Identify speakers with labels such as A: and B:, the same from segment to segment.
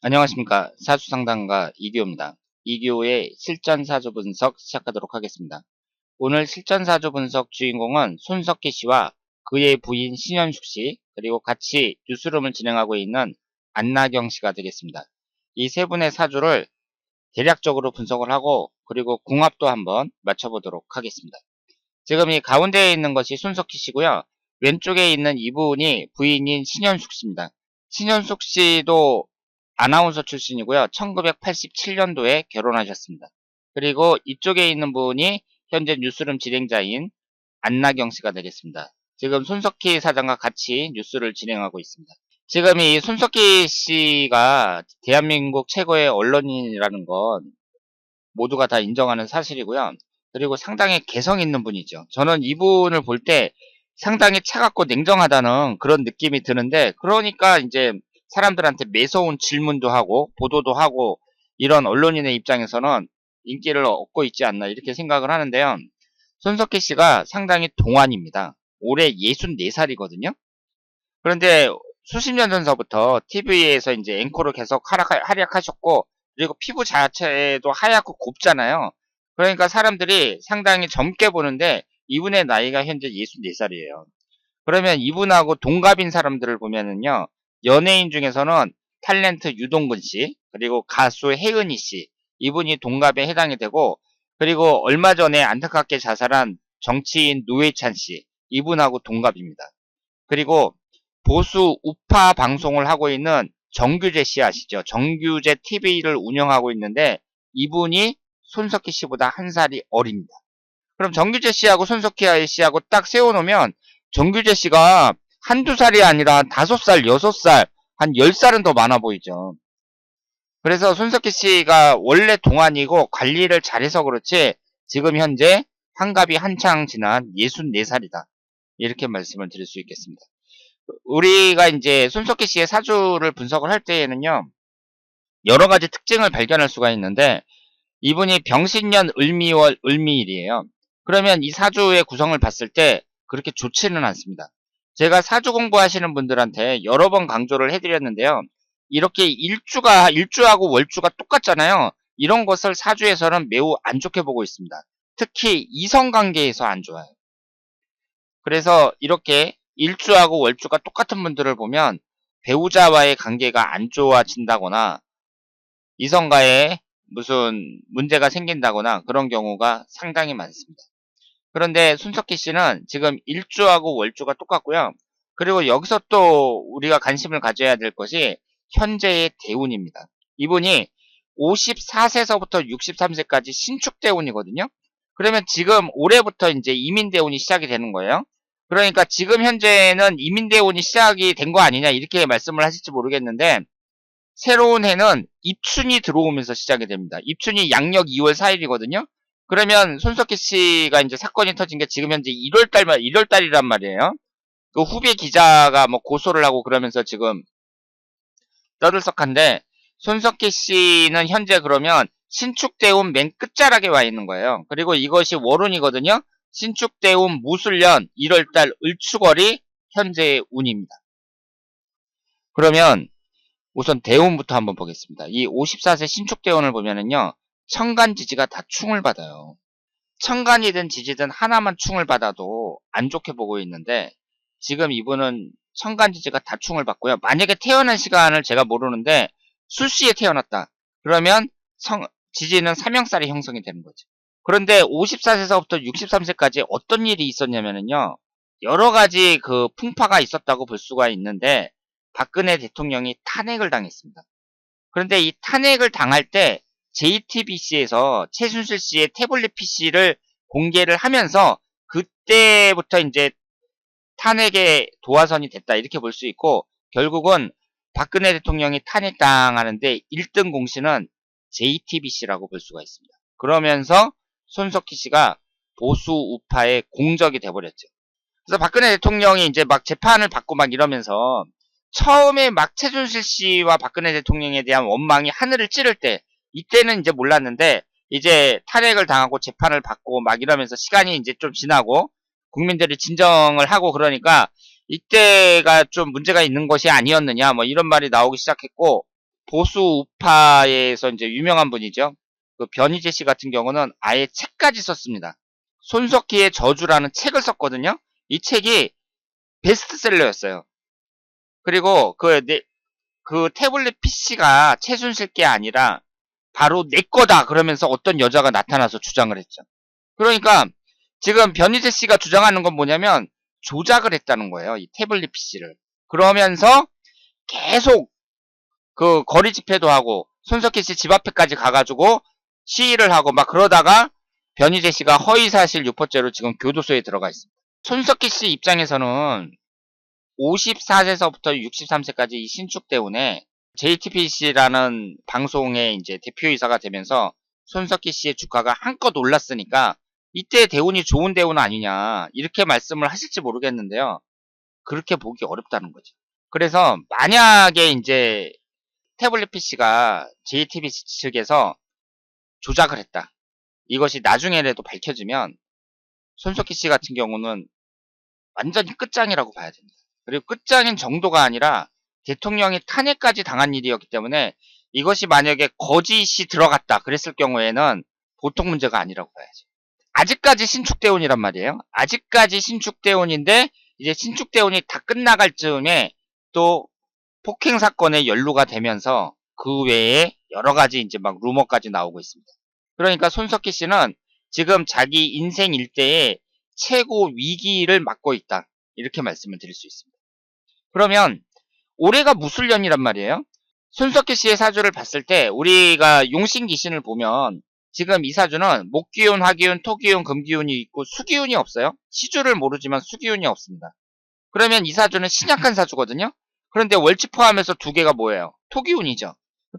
A: 안녕하십니까. 사주상담가 이규호입니다. 이규호의 실전사주 분석 시작하도록 하겠습니다. 오늘 실전사주 분석 주인공은 손석희 씨와 그의 부인 신현숙 씨, 그리고 같이 뉴스룸을 진행하고 있는 안나경 씨가 되겠습니다. 이 세 분의 사주를 대략적으로 분석을 하고, 그리고 궁합도 한번 맞춰보도록 하겠습니다. 지금 이 가운데에 있는 것이 손석희 씨고요. 왼쪽에 있는 이분이 부인인 신현숙 씨입니다. 신현숙 씨도 아나운서 출신이고요. 1987년도에 결혼하셨습니다. 그리고 이쪽에 있는 분이 현재 뉴스룸 진행자인 안나경 씨가 되겠습니다. 지금 손석희 사장과 같이 뉴스를 진행하고 있습니다. 지금 이 손석희 씨가 대한민국 최고의 언론인이라는 건 모두가 다 인정하는 사실이고요. 그리고 상당히 개성 있는 분이죠. 저는 이분을 볼 때 상당히 차갑고 냉정하다는 그런 느낌이 드는데, 그러니까 이제 사람들한테 매서운 질문도 하고 보도도 하고 이런 언론인의 입장에서는 인기를 얻고 있지 않나 이렇게 생각을 하는데요. 손석희 씨가 상당히 동안입니다. 올해 64살이거든요. 그런데 수십 년 전서부터 TV에서 이제 앵커로 계속 활약하셨고, 그리고 피부 자체도 하얗고 곱잖아요. 그러니까 사람들이 상당히 젊게 보는데 이분의 나이가 현재 64살이에요. 그러면 이분하고 동갑인 사람들을 보면은요, 연예인 중에서는 탤런트 유동근 씨, 그리고 가수 혜은이 씨, 이분이 동갑에 해당이 되고, 그리고 얼마 전에 안타깝게 자살한 정치인 노회찬 씨, 이분하고 동갑입니다. 그리고 보수 우파 방송을 하고 있는 정규재 씨 아시죠? 정규재 TV를 운영하고 있는데 이분이 손석희 씨보다 한 살이 어립니다. 그럼 정규재 씨하고 손석희 씨하고 딱 세워놓으면 정규재 씨가 한두 살이 아니라 5살, 6살, 한 10살은 더 많아 보이죠. 그래서 손석희 씨가 원래 동안이고 관리를 잘해서 그렇지 지금 현재 환갑이 한창 지난 64살이다. 이렇게 말씀을 드릴 수 있겠습니다. 우리가 이제 손석희 씨의 사주를 분석을 할 때에는요, 여러 가지 특징을 발견할 수가 있는데, 이분이 병신년 을미월 을미일이에요. 그러면 이 사주의 구성을 봤을 때 그렇게 좋지는 않습니다. 제가 사주 공부하시는 분들한테 여러 번 강조를 해드렸는데요. 이렇게 일주하고 월주가 똑같잖아요. 이런 것을 사주에서는 매우 안 좋게 보고 있습니다. 특히 이성관계에서 안 좋아요. 그래서 이렇게 일주하고 월주가 똑같은 분들을 보면 배우자와의 관계가 안 좋아진다거나 이성과의 무슨 문제가 생긴다거나 그런 경우가 상당히 많습니다. 그런데 손석희 씨는 지금 일주하고 월주가 똑같고요. 그리고 여기서 또 우리가 관심을 가져야 될 것이 현재의 대운입니다. 이분이 54세서부터 63세까지 신축대운이거든요. 그러면 지금 올해부터 이제 이민대운이 시작이 되는 거예요. 그러니까 지금 현재는 이민대운이 시작이 된 거 아니냐 이렇게 말씀을 하실지 모르겠는데, 새로운 해는 입춘이 들어오면서 시작이 됩니다. 입춘이 양력 2월 4일이거든요. 그러면 손석희 씨가 이제 사건이 터진 게 지금 현재 1월달이란 말이에요. 그 후배 기자가 뭐 고소를 하고 그러면서 지금 떠들썩한데, 손석희 씨는 현재 그러면 신축대운 맨 끝자락에 와 있는 거예요. 그리고 이것이 월운이거든요. 신축대운 무술년 1월달 을추걸이 현재의 운입니다. 그러면 우선 대운부터 한번 보겠습니다. 이 54세 신축대운을 보면은요, 천간지지가 다 충을 받아요. 천간이든 지지든 하나만 충을 받아도 안 좋게 보고 있는데, 지금 이분은 천간지지가 다 충을 받고요. 만약에 태어난 시간을 제가 모르는데 술시에 태어났다. 그러면 지지는 삼형살이 형성이 되는 거죠. 그런데 54세서부터 63세까지 어떤 일이 있었냐면요, 여러 가지 그 풍파가 있었다고 볼 수가 있는데, 박근혜 대통령이 탄핵을 당했습니다. 그런데 이 탄핵을 당할 때 JTBC에서 최순실 씨의 태블릿 PC를 공개를 하면서 그때부터 이제 탄핵의 도화선이 됐다 이렇게 볼 수 있고, 결국은 박근혜 대통령이 탄핵당하는데 1등 공신은 JTBC라고 볼 수가 있습니다. 그러면서 손석희 씨가 보수 우파의 공적이 돼버렸죠. 그래서 박근혜 대통령이 이제 막 재판을 받고 막 이러면서 처음에 막 최순실 씨와 박근혜 대통령에 대한 원망이 하늘을 찌를 때, 이때는 이제 몰랐는데 이제 탄핵을 당하고 재판을 받고 막 이러면서 시간이 이제 좀 지나고 국민들이 진정을 하고 그러니까 이때가 좀 문제가 있는 것이 아니었느냐 뭐 이런 말이 나오기 시작했고, 보수 우파에서 이제 유명한 분이죠. 그 변희재 씨 같은 경우는 아예 책까지 썼습니다. 손석희의 저주라는 책을 썼거든요. 이 책이 베스트셀러였어요. 그리고 그 태블릿 PC가 최순실 게 아니라 바로 내 거다 그러면서 어떤 여자가 나타나서 주장을 했죠. 그러니까 지금 변희재 씨가 주장하는 건 뭐냐면 조작을 했다는 거예요. 이 태블릿 PC를. 그러면서 계속 그 거리 집회도 하고 손석희 씨 집 앞에까지 가가지고 시위를 하고 막 그러다가 변희재 씨가 허위사실 유포죄로 지금 교도소에 들어가 있습니다. 손석희 씨 입장에서는 54세서부터 63세까지 이 신축대운에 JTBC라는 방송의 이제 대표이사가 되면서 손석희 씨의 주가가 한껏 올랐으니까 이때 대운이 좋은 대운 아니냐 이렇게 말씀을 하실지 모르겠는데요. 그렇게 보기 어렵다는 거죠. 그래서 만약에 이제 태블릿 PC가 JTBC 측에서 조작을 했다. 이것이 나중에라도 밝혀지면 손석희 씨 같은 경우는 완전히 끝장이라고 봐야 됩니다. 그리고 끝장인 정도가 아니라 대통령이 탄핵까지 당한 일이었기 때문에 이것이 만약에 거짓이 들어갔다 그랬을 경우에는 보통 문제가 아니라고 봐야죠. 아직까지 신축대운이란 말이에요. 아직까지 신축대운인데 이제 신축대운이 다 끝나갈 즈음에 또 폭행 사건에 연루가 되면서 그 외에 여러 가지 이제 막 루머까지 나오고 있습니다. 그러니까 손석희 씨는 지금 자기 인생 일대에 최고 위기를 맞고 있다. 이렇게 말씀을 드릴 수 있습니다. 그러면 올해가 무술년이란 말이에요. 손석희 씨의 사주를 봤을 때 우리가 용신귀신을 보면 지금 이 사주는 목기운, 화기운, 토기운, 금기운이 있고 수기운이 없어요. 시주를 모르지만 수기운이 없습니다. 그러면 이 사주는 신약한 사주거든요. 그런데 월지 포함해서 두 개가 뭐예요? 토기운이죠.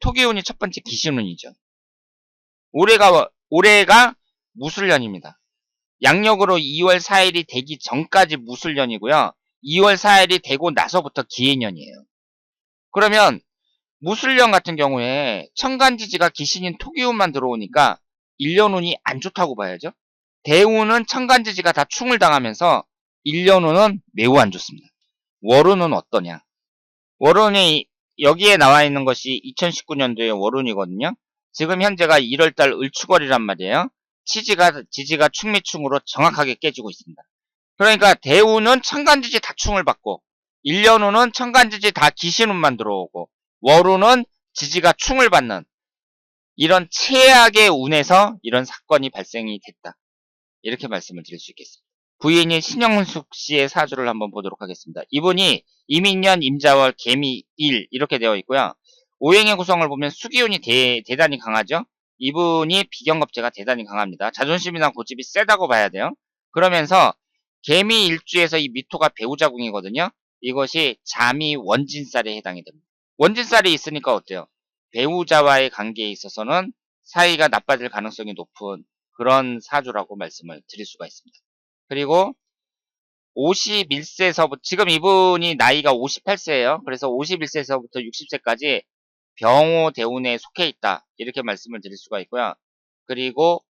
A: 토기운이 첫 번째 기신운이죠. 올해가 무술년입니다. 양력으로 2월 4일이 되기 전까지 무술년이고요. 2월 4일이 되고 나서부터 기해년이에요. 그러면 무술년 같은 경우에 천간지지가 기신인 토기운만 들어오니까 1년운이 안 좋다고 봐야죠. 대운은 천간지지가 다 충을 당하면서 1년운은 매우 안 좋습니다. 월운은 어떠냐? 월운이 여기에 나와 있는 것이 2019년도의 월운이거든요. 지금 현재가 1월달 을추월이란 말이에요. 지지가 충미충으로 정확하게 깨지고 있습니다. 그러니까 대운은 천간지지 다 충을 받고 1년운은 천간지지 다 기신운만 들어오고 월운은 지지가 충을 받는 이런 최악의 운에서 이런 사건이 발생이 됐다. 이렇게 말씀을 드릴 수 있겠습니다. 부인인 신영숙 씨의 사주를 한번 보도록 하겠습니다. 이분이 이민년, 임자월, 개미일 이렇게 되어 있고요. 오행의 구성을 보면 수기운이 대단히 강하죠. 이분이 비경겁제가 대단히 강합니다. 자존심이나 고집이 세다고 봐야 돼요. 그러면서 개미 일주에서 이 미토가 배우자궁이거든요. 이것이 잠이 원진살에 해당이 됩니다. 원진살이 있으니까 어때요? 배우자와의 관계에 있어서는 사이가 나빠질 가능성이 높은 그런 사주라고 말씀을 드릴 수가 있습니다. 그리고 51세서부터 지금 이분이 나이가 58세예요. 그래서 51세서부터 60세까지 병호 대운에 속해 있다. 이렇게 말씀을 드릴 수가 있고요. 그리고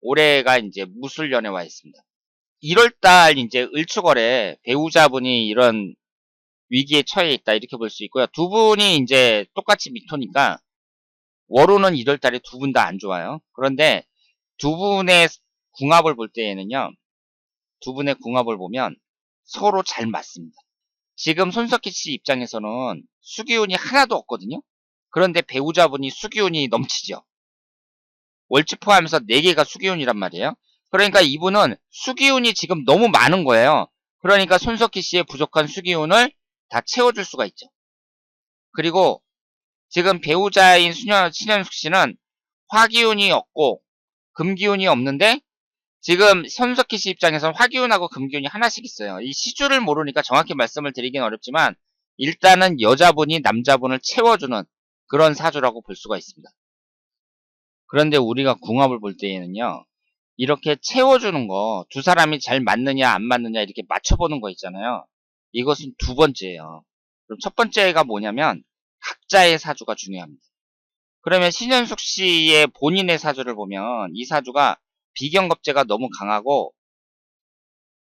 A: 올해가 이제 무술년에 와 있습니다. 1월달 이제 을추월에 배우자분이 이런 위기에 처해 있다. 이렇게 볼 수 있고요. 두 분이 이제 똑같이 미토니까 월호는 1월달에 두 분 다 안 좋아요. 그런데 두 분의 궁합을 볼 때에는요. 두 분의 궁합을 보면 서로 잘 맞습니다. 지금 손석희 씨 입장에서는 수기운이 하나도 없거든요. 그런데 배우자분이 수기운이 넘치죠. 월지 포함해서 4개가 수기운이란 말이에요. 그러니까 이분은 수기운이 지금 너무 많은 거예요. 그러니까 손석희 씨의 부족한 수기운을 다 채워줄 수가 있죠. 그리고 지금 배우자인 신현숙 씨는 화기운이 없고 금기운이 없는데 지금 손석희 씨 입장에서는 화기운하고 금기운이 하나씩 있어요. 이 시주를 모르니까 정확히 말씀을 드리긴 어렵지만 일단은 여자분이 남자분을 채워주는 그런 사주라고 볼 수가 있습니다. 그런데 우리가 궁합을 볼 때에는요. 이렇게 채워주는 거, 두 사람이 잘 맞느냐 안 맞느냐 이렇게 맞춰보는 거 있잖아요. 이것은 두 번째예요. 그럼 첫 번째가 뭐냐면 각자의 사주가 중요합니다. 그러면 신현숙 씨의 본인의 사주를 보면 이 사주가 비경겁제가 너무 강하고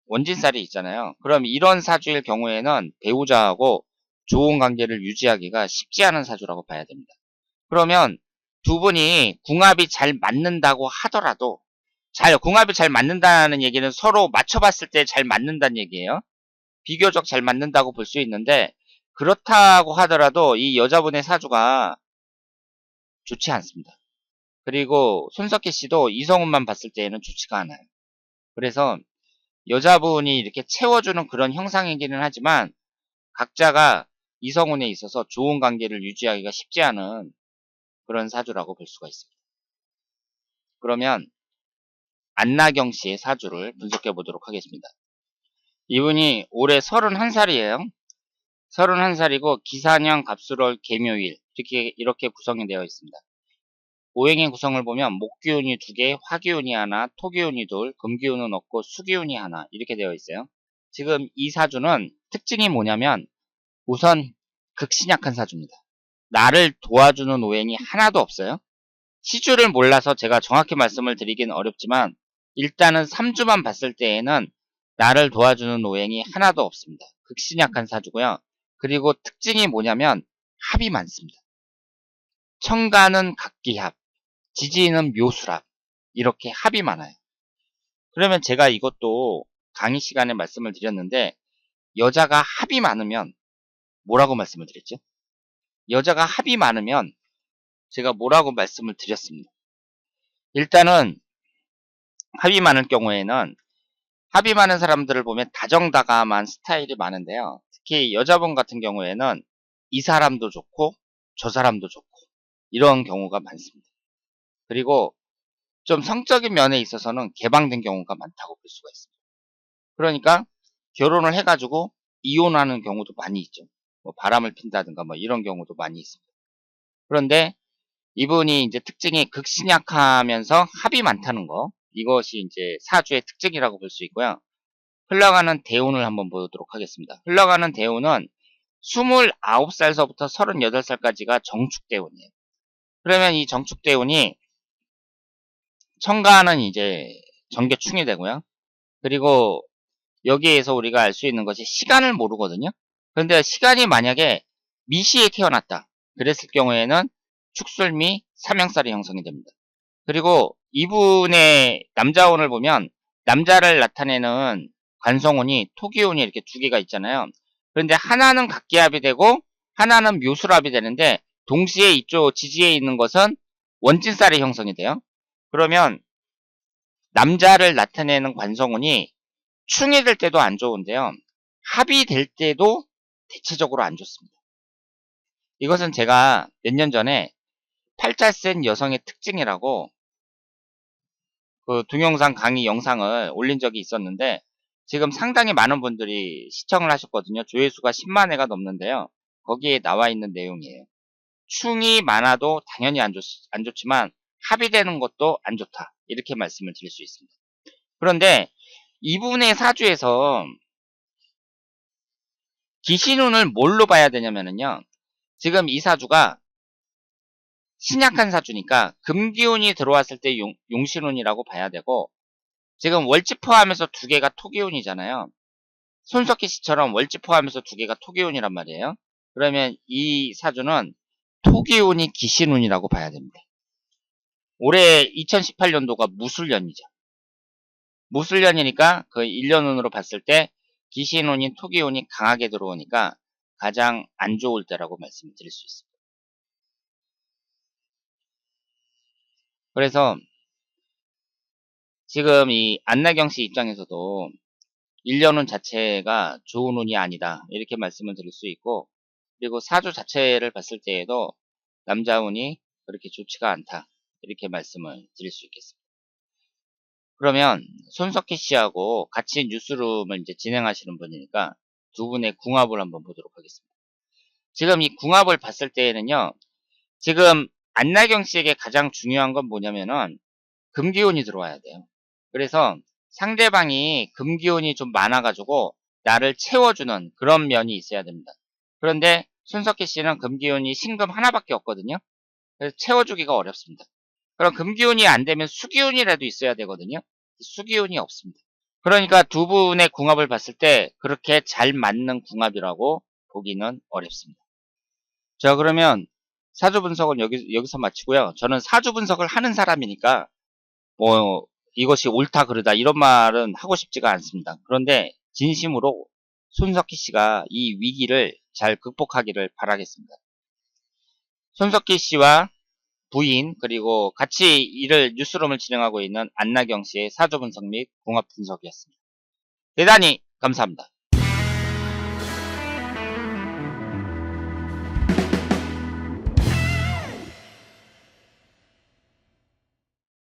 A: 원진살이 있잖아요. 그럼 이런 사주일 경우에는 배우자하고 좋은 관계를 유지하기가 쉽지 않은 사주라고 봐야 됩니다. 그러면 두 분이 궁합이 잘 맞는다고 하더라도, 궁합이 잘 맞는다는 얘기는 서로 맞춰봤을 때 잘 맞는다는 얘기예요. 비교적 잘 맞는다고 볼 수 있는데, 그렇다고 하더라도 이 여자분의 사주가 좋지 않습니다. 그리고 손석희 씨도 이성훈만 봤을 때에는 좋지가 않아요. 그래서 여자분이 이렇게 채워주는 그런 형상이기는 하지만 각자가 이성운에 있어서 좋은 관계를 유지하기가 쉽지 않은 그런 사주라고 볼 수가 있습니다. 그러면 안나경 씨의 사주를 분석해 보도록 하겠습니다. 이분이 올해 31살이에요. 31살이고 기산형 갑술월 계묘일 이렇게 구성이 되어 있습니다. 오행의 구성을 보면 목기운이 2개, 화기운이 하나, 토기운이 둘, 금기운은 없고 수기운이 하나 이렇게 되어 있어요. 지금 이 사주는 특징이 뭐냐면 우선 극신약한 사주입니다. 나를 도와주는 오행이 하나도 없어요. 시주를 몰라서 제가 정확히 말씀을 드리긴 어렵지만 일단은 3주만 봤을 때에는 나를 도와주는 오행이 하나도 없습니다. 극신약한 사주고요. 그리고 특징이 뭐냐면 합이 많습니다. 청가는 각기합, 지지는 묘술합 이렇게 합이 많아요. 그러면 제가 이것도 강의 시간에 말씀을 드렸는데 여자가 합이 많으면 뭐라고 말씀을 드렸죠? 여자가 합이 많으면 제가 뭐라고 말씀을 드렸습니다. 일단은 합이 많을 경우에는 합이 많은 사람들을 보면 다정다감한 스타일이 많은데요. 특히 여자분 같은 경우에는 이 사람도 좋고 저 사람도 좋고 이런 경우가 많습니다. 그리고 좀 성적인 면에 있어서는 개방된 경우가 많다고 볼 수가 있습니다. 그러니까 결혼을 해가지고 이혼하는 경우도 많이 있죠. 뭐 바람을 핀다든가 뭐 이런 경우도 많이 있습니다. 그런데 이분이 이제 특징이 극신약하면서 합이 많다는 거, 이것이 이제 사주의 특징이라고 볼 수 있고요. 흘러가는 대운을 한번 보도록 하겠습니다. 흘러가는 대운은 29살서부터 38살까지가 정축대운이에요. 그러면 이 정축대운이 청가는 이제 정계충이 되고요. 그리고 여기에서 우리가 알 수 있는 것이 시간을 모르거든요. 그런데 시간이 만약에 미시에 태어났다. 그랬을 경우에는 축술미 삼형살이 형성이 됩니다. 그리고 이분의 남자운을 보면 남자를 나타내는 관성운이 토기운이 이렇게 2개가 있잖아요. 그런데 하나는 각기합이 되고 하나는 묘술합이 되는데 동시에 이쪽 지지에 있는 것은 원진살이 형성이 돼요. 그러면 남자를 나타내는 관성운이 충이 될 때도 안 좋은데요. 합이 될 때도 대체적으로 안 좋습니다. 이것은 제가 몇 년 전에 팔자 센 여성의 특징이라고 그 동영상 강의 영상을 올린 적이 있었는데 지금 상당히 많은 분들이 시청을 하셨거든요. 조회수가 10만 회가 넘는데요. 거기에 나와 있는 내용이에요. 충이 많아도 당연히 안 좋지만 합이 되는 것도 안 좋다. 이렇게 말씀을 드릴 수 있습니다. 그런데 이분의 사주에서 기신운을 뭘로 봐야 되냐면요. 지금 이 사주가 신약한 사주니까 금기운이 들어왔을 때 용신운이라고 봐야 되고 지금 월지 포함해서 2개가 토기운이잖아요. 손석희 씨처럼 월지 포함해서 2개가 토기운이란 말이에요. 그러면 이 사주는 토기운이 기신운이라고 봐야 됩니다. 올해 2018년도가 무술년이죠. 무술년이니까 그 1년운으로 봤을 때 기신운인 토기운이 강하게 들어오니까 가장 안 좋을 때라고 말씀을 드릴 수 있습니다. 그래서 지금 이 안나경 씨 입장에서도 1년운 자체가 좋은 운이 아니다 이렇게 말씀을 드릴 수 있고 그리고 사주 자체를 봤을 때에도 남자운이 그렇게 좋지가 않다 이렇게 말씀을 드릴 수 있겠습니다. 그러면 손석희 씨하고 같이 뉴스룸을 이제 진행하시는 분이니까 두 분의 궁합을 한번 보도록 하겠습니다. 지금 이 궁합을 봤을 때에는요. 지금 안나경 씨에게 가장 중요한 건 뭐냐면은 금기운이 들어와야 돼요. 그래서 상대방이 금기운이 좀 많아가지고 나를 채워주는 그런 면이 있어야 됩니다. 그런데 손석희 씨는 금기운이 신금 하나밖에 없거든요. 그래서 채워주기가 어렵습니다. 그럼 금기운이 안 되면 수기운이라도 있어야 되거든요. 수기운이 없습니다. 그러니까 두 분의 궁합을 봤을 때 그렇게 잘 맞는 궁합이라고 보기는 어렵습니다. 자, 그러면 사주 분석은 여기서 마치고요. 저는 사주 분석을 하는 사람이니까 뭐 이것이 옳다 그르다 이런 말은 하고 싶지가 않습니다. 그런데 진심으로 손석희 씨가 이 위기를 잘 극복하기를 바라겠습니다. 손석희 씨와 부인 그리고 같이 뉴스룸을 진행하고 있는 안나경 씨의 사주 분석 및 궁합 분석이었습니다. 대단히 감사합니다.